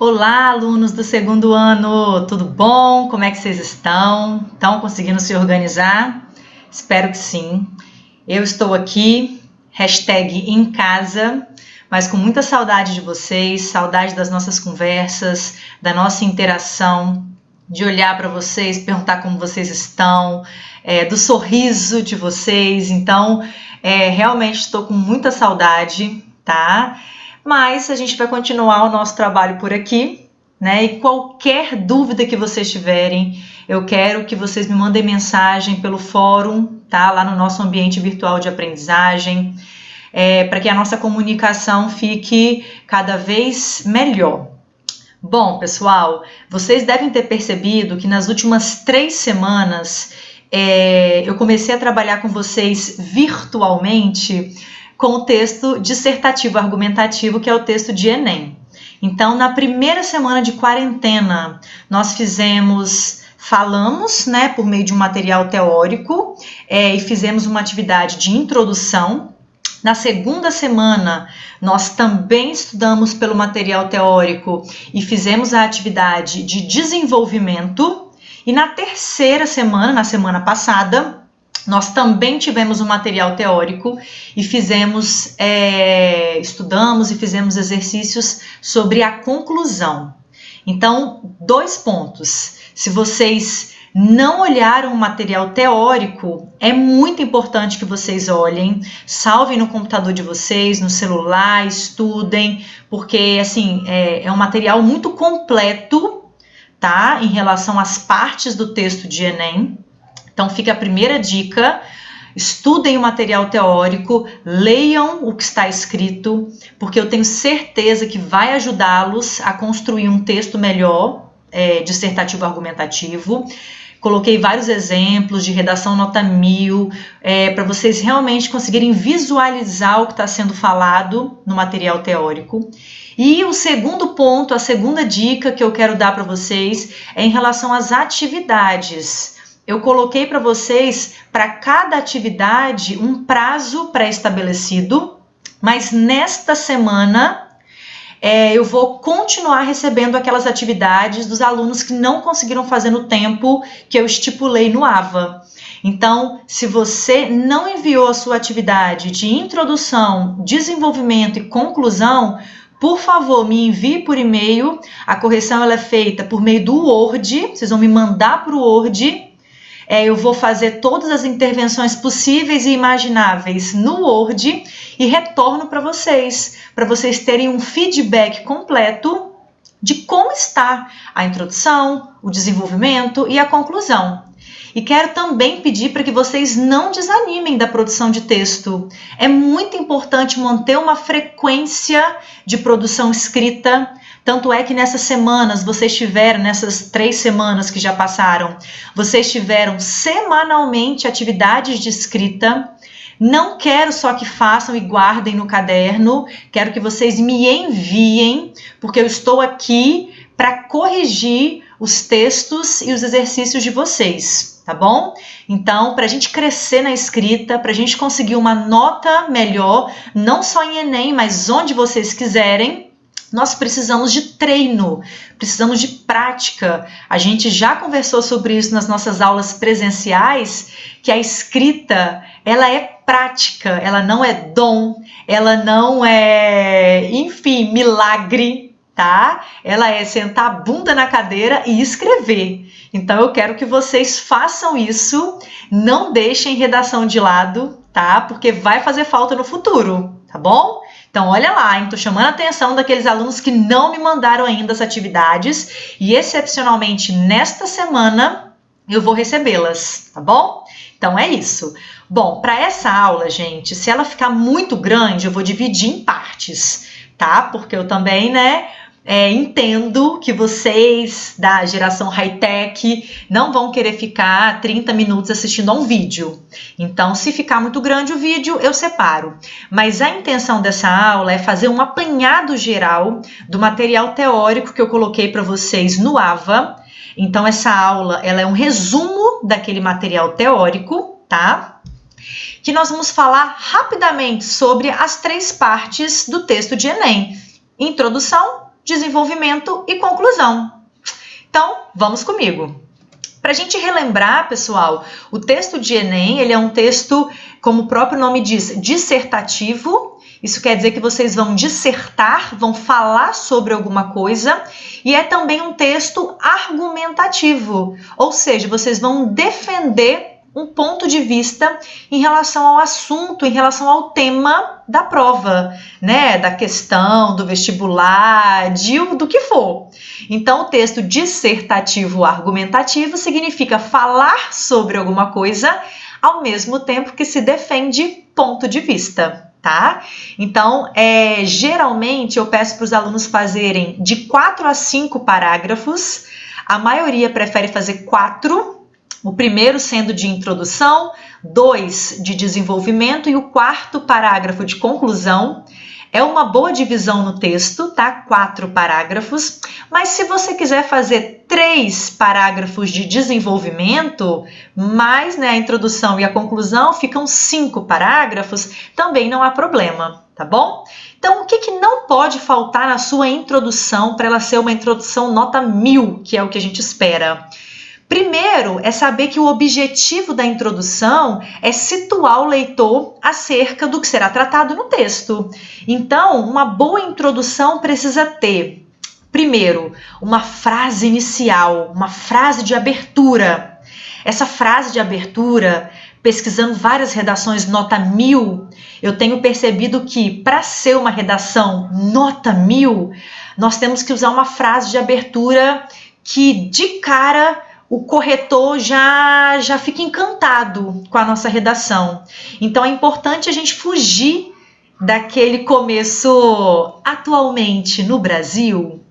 Olá, alunos do segundo ano, tudo bom? Como é que vocês estão? Estão conseguindo se organizar? Espero que sim. Eu estou aqui, #em casa, mas com muita saudade de vocês, saudade das nossas conversas, da nossa interação, de olhar para vocês, perguntar como vocês estão, do sorriso de vocês. Então, realmente estou com muita saudade, tá? Mas a gente vai continuar o nosso trabalho por aqui, né? E qualquer dúvida que vocês tiverem, eu quero que vocês me mandem mensagem pelo fórum, tá? Lá no nosso ambiente virtual de aprendizagem, para que a nossa comunicação fique cada vez melhor. Bom, pessoal, vocês devem ter percebido que nas últimas 3 semanas eu comecei a trabalhar com vocês virtualmente com o texto dissertativo argumentativo, que é o texto de Enem. Então, na primeira semana de quarentena, nós falamos, né, por meio de um material teórico, e fizemos uma atividade de introdução. Na segunda semana, nós também estudamos pelo material teórico e fizemos a atividade de desenvolvimento. E na terceira semana, na semana passada, nós também tivemos um material teórico e estudamos e fizemos exercícios sobre a conclusão. Então, 2 pontos. Se vocês não olharam o material teórico, é muito importante que vocês olhem, salvem no computador de vocês, no celular, estudem, porque assim, é um material muito completo, tá? Em relação às partes do texto de Enem. Então, fica a primeira dica: estudem o material teórico, leiam o que está escrito, porque eu tenho certeza que vai ajudá-los a construir um texto melhor, dissertativo argumentativo. Coloquei vários exemplos de redação nota 1000, para vocês realmente conseguirem visualizar o que está sendo falado no material teórico. E o segundo ponto, a segunda dica que eu quero dar para vocês é em relação às atividades. Eu coloquei para vocês, para cada atividade, um prazo pré-estabelecido, mas nesta semana eu vou continuar recebendo aquelas atividades dos alunos que não conseguiram fazer no tempo que eu estipulei no AVA. Então, se você não enviou a sua atividade de introdução, desenvolvimento e conclusão, por favor, me envie por e-mail. A correção ela é feita por meio do Word, vocês vão me mandar para o Word. Eu vou fazer todas as intervenções possíveis e imagináveis no Word e retorno para vocês terem um feedback completo de como está a introdução, o desenvolvimento e a conclusão. E quero também pedir para que vocês não desanimem da produção de texto. É muito importante manter uma frequência de produção escrita. Tanto é que nessas semanas, nessas 3 semanas que já passaram, vocês tiveram semanalmente atividades de escrita. Não quero só que façam e guardem no caderno, quero que vocês me enviem, porque eu estou aqui para corrigir os textos e os exercícios de vocês, tá bom? Então, para a gente crescer na escrita, para a gente conseguir uma nota melhor, não só em Enem, mas onde vocês quiserem, nós precisamos de treino, precisamos de prática. A gente já conversou sobre isso nas nossas aulas presenciais, que a escrita, ela é prática, ela não é dom, ela não é, enfim, milagre, tá? Ela é sentar a bunda na cadeira e escrever. Então, eu quero que vocês façam isso, não deixem redação de lado, tá? Porque vai fazer falta no futuro, tá bom? Então, olha lá, estou chamando a atenção daqueles alunos que não me mandaram ainda as atividades e, excepcionalmente, nesta semana, eu vou recebê-las, tá bom? Então, é isso. Bom, para essa aula, gente, se ela ficar muito grande, eu vou dividir em partes, tá? Porque eu também, entendo que vocês da geração high-tech não vão querer ficar 30 minutos assistindo a um vídeo. Então, se ficar muito grande o vídeo, eu separo. Mas a intenção dessa aula é fazer um apanhado geral do material teórico que eu coloquei para vocês no AVA. Então, essa aula ela é um resumo daquele material teórico, tá? Que nós vamos falar rapidamente sobre as 3 partes do texto de Enem: introdução, desenvolvimento e conclusão. Então, vamos comigo. Para a gente relembrar, pessoal, o texto de Enem, ele é um texto, como o próprio nome diz, dissertativo. Isso quer dizer que vocês vão dissertar, vão falar sobre alguma coisa, e é também um texto argumentativo, ou seja, vocês vão defender um ponto de vista em relação ao assunto, em relação ao tema da prova, né? Da questão, do vestibular, do que for. Então, o texto dissertativo argumentativo significa falar sobre alguma coisa ao mesmo tempo que se defende ponto de vista, tá? Então, geralmente eu peço para os alunos fazerem de 4 a 5 parágrafos, a maioria prefere fazer 4, o primeiro sendo de introdução, 2 de desenvolvimento e o quarto parágrafo de conclusão. É uma boa divisão no texto, tá? 4 parágrafos, mas se você quiser fazer 3 parágrafos de desenvolvimento, mais, né, a introdução e a conclusão, ficam 5 parágrafos, também não há problema, tá bom? Então, o que não pode faltar na sua introdução para ela ser uma introdução nota 1000, que é o que a gente espera? Primeiro, é saber que o objetivo da introdução é situar o leitor acerca do que será tratado no texto. Então, uma boa introdução precisa ter, primeiro, uma frase inicial, uma frase de abertura. Essa frase de abertura, pesquisando várias redações nota 1000, eu tenho percebido que, para ser uma redação nota 1000, nós temos que usar uma frase de abertura que, de cara, o corretor já fica encantado com a nossa redação. Então, é importante a gente fugir daquele começo atualmente no Brasil.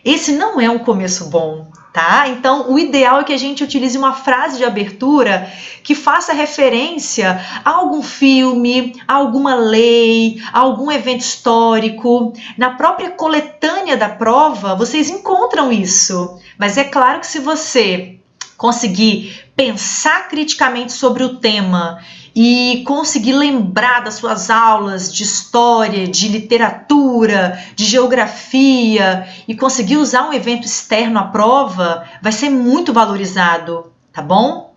Esse não é um começo bom, tá? Então, o ideal é que a gente utilize uma frase de abertura que faça referência a algum filme, a alguma lei, a algum evento histórico. Na própria coletânea da prova, vocês encontram isso. Mas é claro que se você conseguir pensar criticamente sobre o tema e conseguir lembrar das suas aulas de história, de literatura, de geografia e conseguir usar um evento externo à prova, vai ser muito valorizado, tá bom?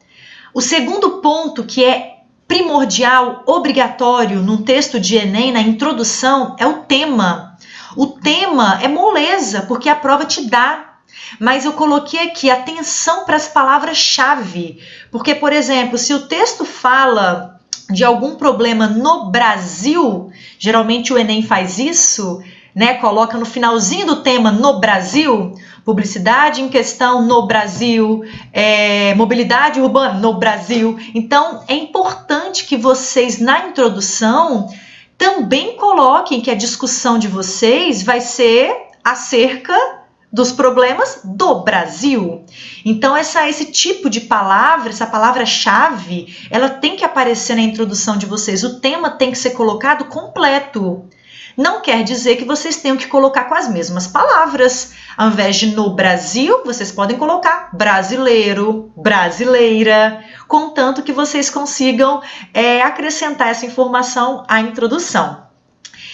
O segundo ponto que é primordial, obrigatório num texto de Enem, na introdução, é o tema. O tema é moleza, porque a prova te dá. Mas eu coloquei aqui atenção para as palavras-chave, porque, por exemplo, se o texto fala de algum problema no Brasil, geralmente o Enem faz isso, né? Coloca no finalzinho do tema no Brasil, publicidade em questão no Brasil, mobilidade urbana no Brasil. Então, é importante que vocês, na introdução, também coloquem que a discussão de vocês vai ser acerca dos problemas do Brasil. Então, esse tipo de palavra, essa palavra-chave, ela tem que aparecer na introdução de vocês. O tema tem que ser colocado completo. Não quer dizer que vocês tenham que colocar com as mesmas palavras. Ao invés de no Brasil, vocês podem colocar brasileiro, brasileira, contanto que vocês consigam acrescentar essa informação à introdução.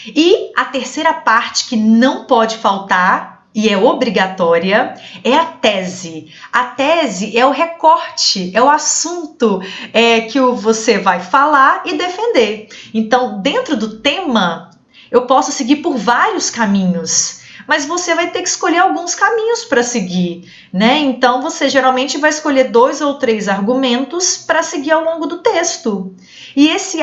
E a terceira parte que não pode faltar, e é obrigatória, é a tese. A tese é o recorte, é o assunto que você vai falar e defender. Então, dentro do tema, eu posso seguir por vários caminhos, mas você vai ter que escolher alguns caminhos para seguir, né? Então, você geralmente vai escolher 2 ou 3 argumentos para seguir ao longo do texto. E esses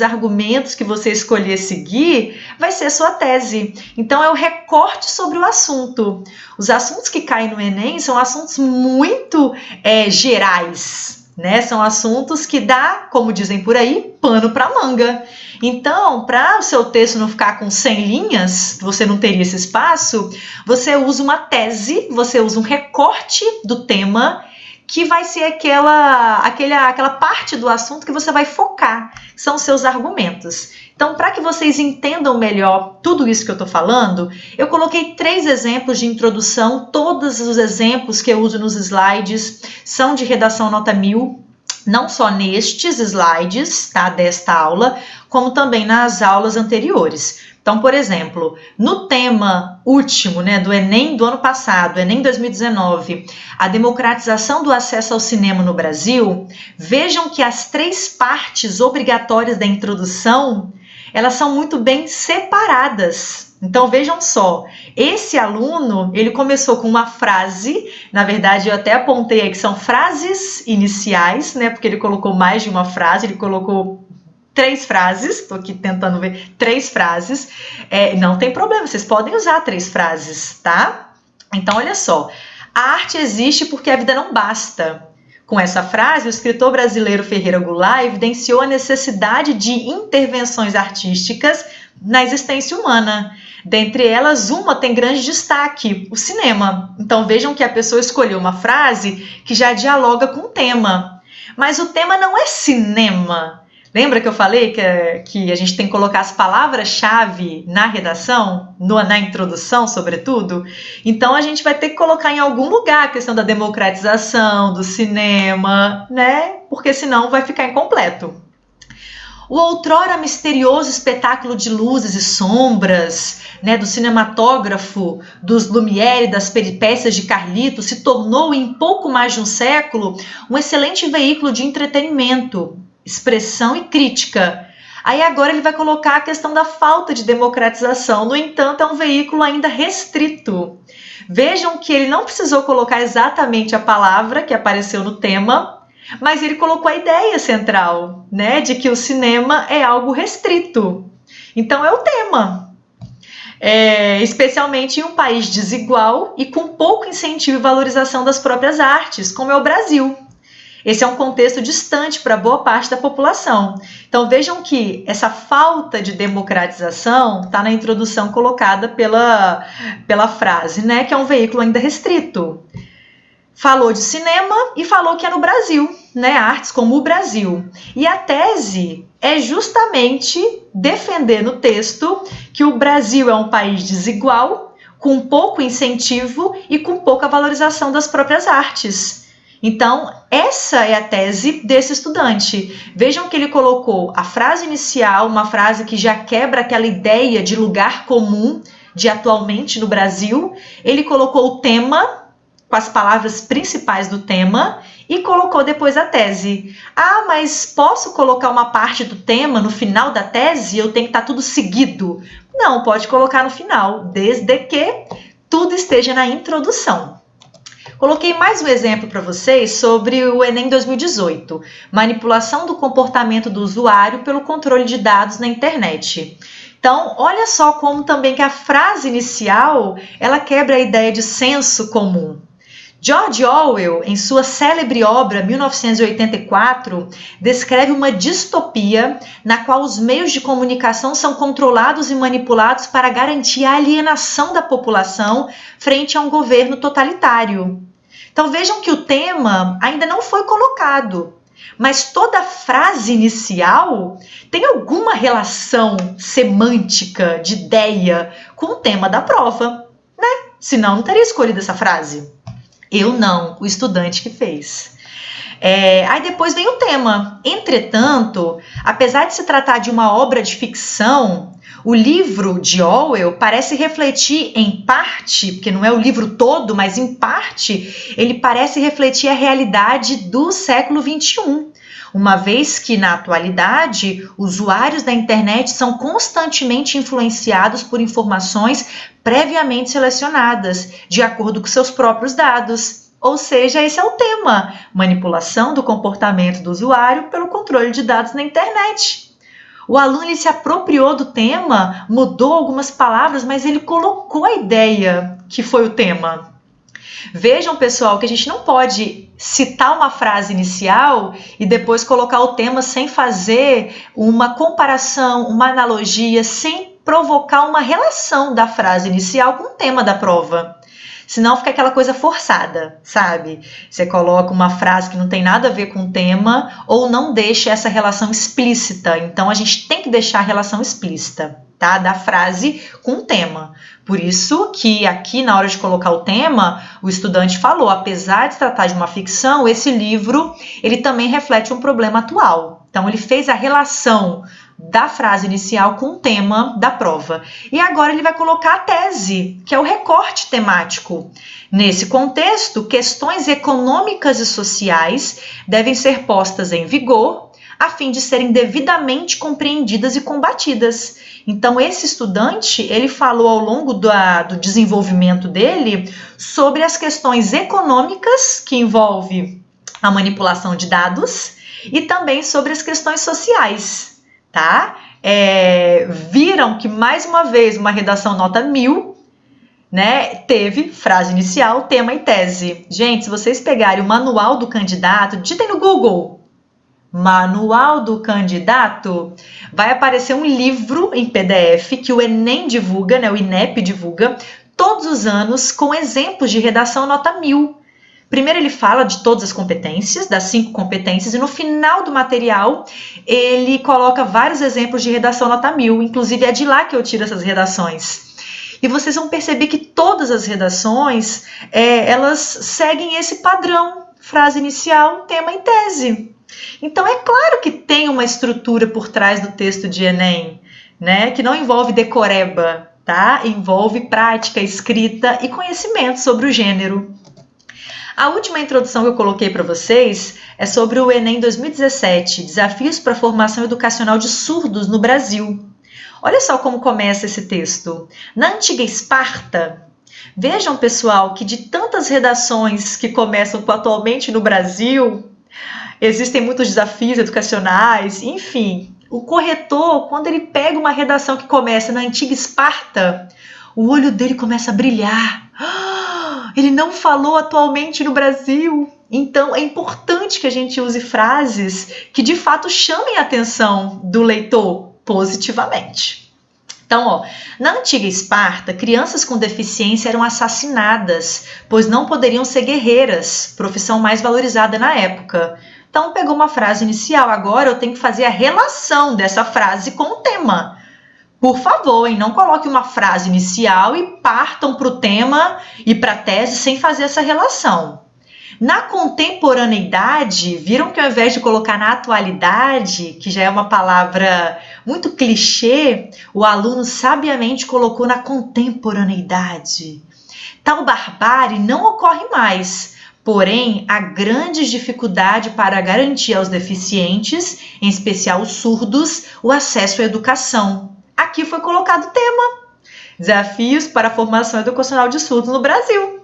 argumentos que você escolher seguir, vai ser sua tese. Então, é o recorte sobre o assunto. Os assuntos que caem no Enem são assuntos muito gerais, né? São assuntos que dá, como dizem por aí, pano para manga. Então, para o seu texto não ficar com 100 linhas, você não teria esse espaço, você usa uma tese, você usa um recorte do tema, que vai ser aquela parte do assunto que você vai focar, são os seus argumentos. Então, para que vocês entendam melhor tudo isso que eu estou falando, eu coloquei 3 exemplos de introdução. Todos os exemplos que eu uso nos slides são de redação nota 1000, não só nestes slides, tá, desta aula, como também nas aulas anteriores. Então, por exemplo, no tema último, né, do Enem do ano passado, Enem 2019, a democratização do acesso ao cinema no Brasil, vejam que as 3 partes obrigatórias da introdução, elas são muito bem separadas. Então, vejam só, esse aluno, ele começou com uma frase, na verdade, eu até apontei aí que são frases iniciais, né, porque ele colocou mais de uma frase, ele colocou 3 frases, estou aqui tentando ver 3 frases, não tem problema, vocês podem usar 3 frases, tá? Então, olha só, a arte existe porque a vida não basta. Com essa frase, o escritor brasileiro Ferreira Goulart evidenciou a necessidade de intervenções artísticas na existência humana. Dentre elas, uma tem grande destaque, o cinema. Então, vejam que a pessoa escolheu uma frase que já dialoga com o tema. Mas o tema não é cinema. Lembra que eu falei que a gente tem que colocar as palavras-chave na redação, na introdução, sobretudo? Então, a gente vai ter que colocar em algum lugar a questão da democratização, do cinema, né? Porque senão vai ficar incompleto. O outrora misterioso espetáculo de luzes e sombras, né, do cinematógrafo dos Lumière e das peripécias de Carlito se tornou, em pouco mais de um século, um excelente veículo de entretenimento, expressão e crítica. Aí agora ele vai colocar a questão da falta de democratização, no entanto é um veículo ainda restrito. Vejam que ele não precisou colocar exatamente a palavra que apareceu no tema, mas ele colocou a ideia central, né, de que o cinema é algo restrito. Então é o tema. Especialmente em um país desigual e com pouco incentivo e valorização das próprias artes, como é o Brasil. Esse é um contexto distante para boa parte da população. Então vejam que essa falta de democratização está na introdução colocada pela frase, né, que é um veículo ainda restrito. Falou de cinema e falou que é no Brasil, né, artes como o Brasil. E a tese é justamente defender no texto que o Brasil é um país desigual, com pouco incentivo e com pouca valorização das próprias artes. Então, essa é a tese desse estudante. Vejam que ele colocou a frase inicial, uma frase que já quebra aquela ideia de lugar comum de atualmente no Brasil. Ele colocou o tema, com as palavras principais do tema, e colocou depois a tese. Ah, mas posso colocar uma parte do tema no final da tese? Eu tenho que estar tudo seguido? Não, pode colocar no final, desde que tudo esteja na introdução. Coloquei mais um exemplo para vocês sobre o Enem 2018, manipulação do comportamento do usuário pelo controle de dados na internet. Então, olha só como também que a frase inicial, ela quebra a ideia de senso comum. George Orwell, em sua célebre obra 1984, descreve uma distopia na qual os meios de comunicação são controlados e manipulados para garantir a alienação da população frente a um governo totalitário. Então vejam que o tema ainda não foi colocado, mas toda a frase inicial tem alguma relação semântica, de ideia, com o tema da prova, né? Senão não teria escolhido essa frase. Eu não, o estudante que fez. Aí depois vem o tema. Entretanto, apesar de se tratar de uma obra de ficção, o livro de Orwell parece refletir em parte, porque não é o livro todo, mas em parte, ele parece refletir a realidade do século XXI. Uma vez que, na atualidade, usuários da internet são constantemente influenciados por informações previamente selecionadas, de acordo com seus próprios dados. Ou seja, esse é o tema: manipulação do comportamento do usuário pelo controle de dados na internet. O aluno ele se apropriou do tema, mudou algumas palavras, mas ele colocou a ideia que foi o tema. Vejam, pessoal, que a gente não pode citar uma frase inicial e depois colocar o tema sem fazer uma comparação, uma analogia, sem provocar uma relação da frase inicial com o tema da prova. Senão fica aquela coisa forçada, sabe? Você coloca uma frase que não tem nada a ver com o tema ou não deixa essa relação explícita. Então, a gente tem que deixar a relação explícita, tá? Da frase com o tema. Por isso que aqui, na hora de colocar o tema, o estudante falou, apesar de se tratar de uma ficção, esse livro, ele também reflete um problema atual. Então, ele fez a relação da frase inicial com o tema da prova. E agora ele vai colocar a tese, que é o recorte temático. Nesse contexto, questões econômicas e sociais devem ser postas em vigor a fim de serem devidamente compreendidas e combatidas. Então, esse estudante, ele falou ao longo do desenvolvimento dele sobre as questões econômicas, que envolve a manipulação de dados, e também sobre as questões sociais, tá? Viram que, mais uma vez, uma redação nota 1000, né, teve frase inicial, tema e tese. Gente, se vocês pegarem o manual do candidato, digitem no Google, Manual do Candidato, vai aparecer um livro em PDF que o Enem divulga, né, o INEP divulga, todos os anos com exemplos de redação nota 1000. Primeiro ele fala de todas as competências, das 5 competências, e no final do material ele coloca vários exemplos de redação nota 1000, inclusive é de lá que eu tiro essas redações. E vocês vão perceber que todas as redações, elas seguem esse padrão, frase inicial, tema e tese. Então, é claro que tem uma estrutura por trás do texto de Enem, né? Que não envolve decoreba, tá? Envolve prática, escrita e conhecimento sobre o gênero. A última introdução que eu coloquei para vocês é sobre o Enem 2017, Desafios para a Formação Educacional de Surdos no Brasil. Olha só como começa esse texto. Na antiga Esparta, vejam, pessoal, que de tantas redações que começam com atualmente no Brasil, existem muitos desafios educacionais, enfim. O corretor, quando ele pega uma redação que começa na antiga Esparta, o olho dele começa a brilhar. Ele não falou atualmente no Brasil. Então, é importante que a gente use frases que, de fato, chamem a atenção do leitor positivamente. Então, na antiga Esparta, crianças com deficiência eram assassinadas, pois não poderiam ser guerreiras, profissão mais valorizada na época. Então, pegou uma frase inicial, agora eu tenho que fazer a relação dessa frase com o tema. Por favor, não coloque uma frase inicial e partam para o tema e para a tese sem fazer essa relação. Na contemporaneidade, viram que ao invés de colocar na atualidade, que já é uma palavra muito clichê, o aluno sabiamente colocou na contemporaneidade. Tal barbárie não ocorre mais, porém, há grande dificuldade para garantir aos deficientes, em especial os surdos, o acesso à educação. Aqui foi colocado o tema: Desafios para a Formação Educacional de Surdos no Brasil.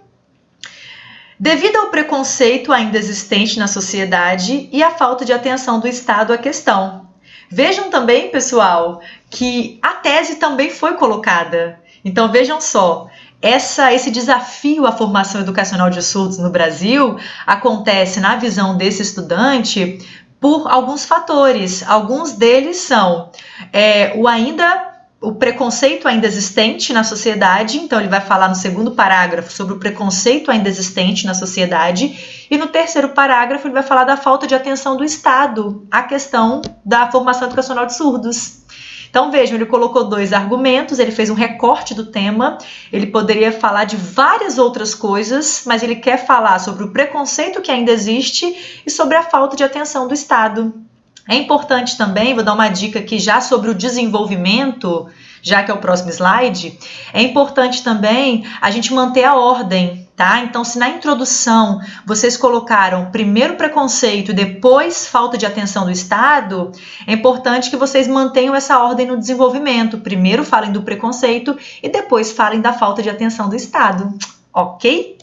Devido ao preconceito ainda existente na sociedade e à falta de atenção do Estado à questão. Vejam também, pessoal, que a tese também foi colocada. Então, vejam só, esse desafio à formação educacional de surdos no Brasil acontece, na visão desse estudante, por alguns fatores. Alguns deles são o preconceito ainda existente na sociedade, então ele vai falar no segundo parágrafo sobre o preconceito ainda existente na sociedade, e no terceiro parágrafo ele vai falar da falta de atenção do Estado à questão da formação educacional de surdos. Então vejam, ele colocou 2 argumentos, ele fez um recorte do tema, ele poderia falar de várias outras coisas, mas ele quer falar sobre o preconceito que ainda existe e sobre a falta de atenção do Estado. É importante também, vou dar uma dica aqui já sobre o desenvolvimento, já que é o próximo slide, é importante também a gente manter a ordem, tá? Então, se na introdução vocês colocaram primeiro preconceito e depois falta de atenção do Estado, é importante que vocês mantenham essa ordem no desenvolvimento. Primeiro falem do preconceito e depois falem da falta de atenção do Estado, ok?